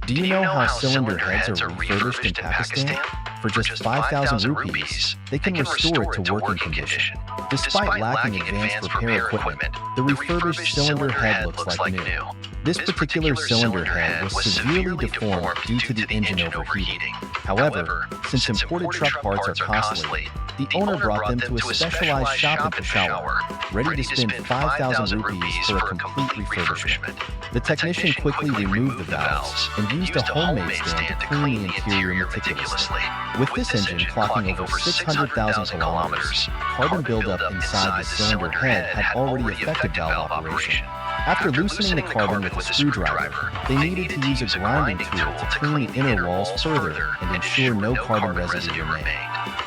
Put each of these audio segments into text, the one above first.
Do you know how cylinder heads are refurbished in Pakistan? For just 5,000 rupees, they can restore it to working condition. Despite lacking advanced repair equipment, the refurbished cylinder head looks like new. This particular cylinder head was severely deformed due to the engine overheating. However, since imported truck parts are costly, the owner brought them to a specialized shop in Peshawar, ready to spend 5,000 rupees for a complete refurbishment. The technician quickly removed the valves and used a homemade stand to clean the interior meticulously. With this engine clocking over 600,000 kilometers, carbon buildup inside the cylinder head had already affected valve operation. After loosening the carbon with a screwdriver, they needed to use a grinding tool to clean the inner walls further and ensure no carbon residue remained.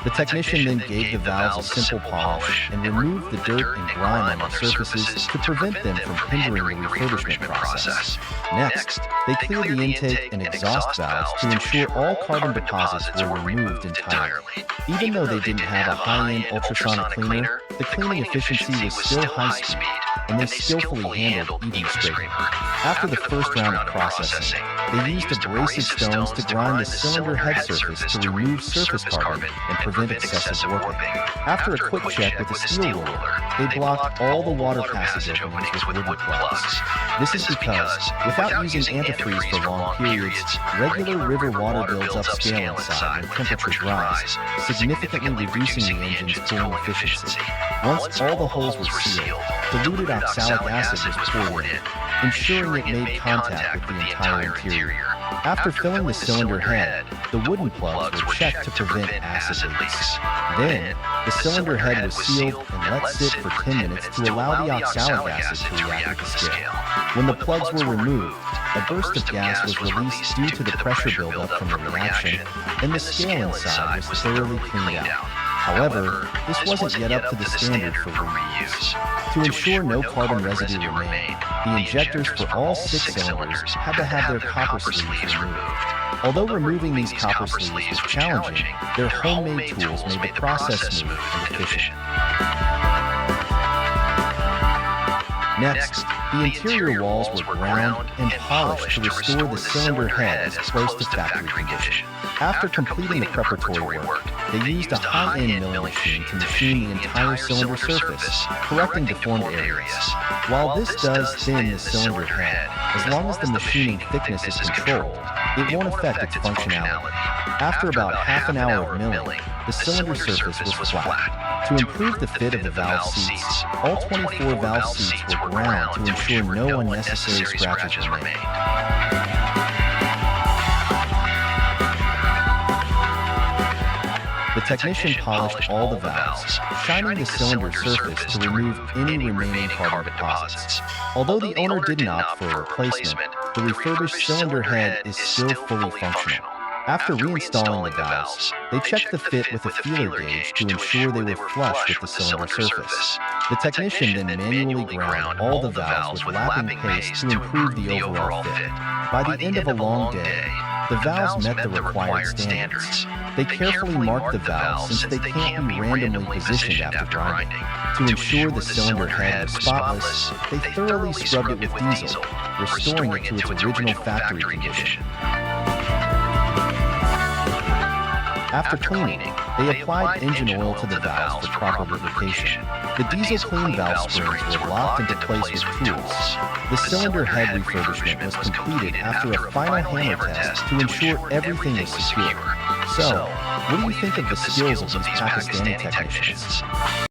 The technician then gave the valves a simple polish and removed the dirt and grime on the surfaces to prevent them from hindering the refurbishment process. Next, they cleared the intake and exhaust valves to ensure all carbon deposits were removed entirely. Even though they didn't have a high-end ultrasonic cleaner, the cleaning efficiency was still high-speed, and they skillfully handled even scraper. After the first round of processing, they used abrasive stones to grind the cylinder head surface to remove surface carbon and prevent excessive warping. After a quick check with a steel ruler, they blocked all the water passage openings with wooden plugs. This is because, without using antifreeze for long periods, regular river water builds up scale inside when temperature rise, significantly reducing the engine's cooling efficiency. Once all the holes were sealed, diluted oxalic acid was poured in, ensuring it made contact with the entire interior. After filling the cylinder head, the wooden plugs were checked to prevent acid leaks. Then, the cylinder head was sealed and let sit for 10 minutes to allow the oxalic acid to react with the scale. When the plugs were removed, a burst of gas was released due to the pressure buildup from the reaction, and the scale inside was thoroughly cleaned out. However, this wasn't yet up to the standard for reuse. To ensure no carbon residue remained, the injectors for all 6 cylinders had to have their copper sleeves removed. Although removing these copper sleeves was challenging, their homemade tools made the process smooth and efficient. Next, the interior walls were ground and polished to restore the cylinder head as close to factory condition. After completing the preparatory work, they used a high-end milling machine to machine the entire cylinder surface, correcting deformed areas. While this does thin the cylinder head, as long as the machining thickness is controlled, it won't affect its functionality. After about half an hour of milling, the cylinder surface was flat. To improve the fit of the valve seats, all 24 valve seats were ground to ensure no unnecessary scratches remained. The technician polished all the valves, shining the cylinder surface to remove any remaining carbon deposits. Although the owner didn't opt for a replacement, the refurbished cylinder head is still fully functional. After reinstalling the valves, they checked the fit with a feeler gauge to ensure they were flush with the cylinder surface. The technician then manually ground all the valves with lapping paste to improve the overall fit. By the end of a long day, the valves met the required standards. They carefully marked the valves since they can't be randomly positioned after grinding. To ensure the cylinder head was spotless, they thoroughly scrubbed it with diesel, restoring it to its original factory condition. After cleaning, they applied engine oil to the valves for proper lubrication. The diesel clean valve springs were locked into place with tools. The cylinder head refurbishment was completed after a final hammer test to ensure everything was secure. So, what do you think of the skills of these Pakistani technicians?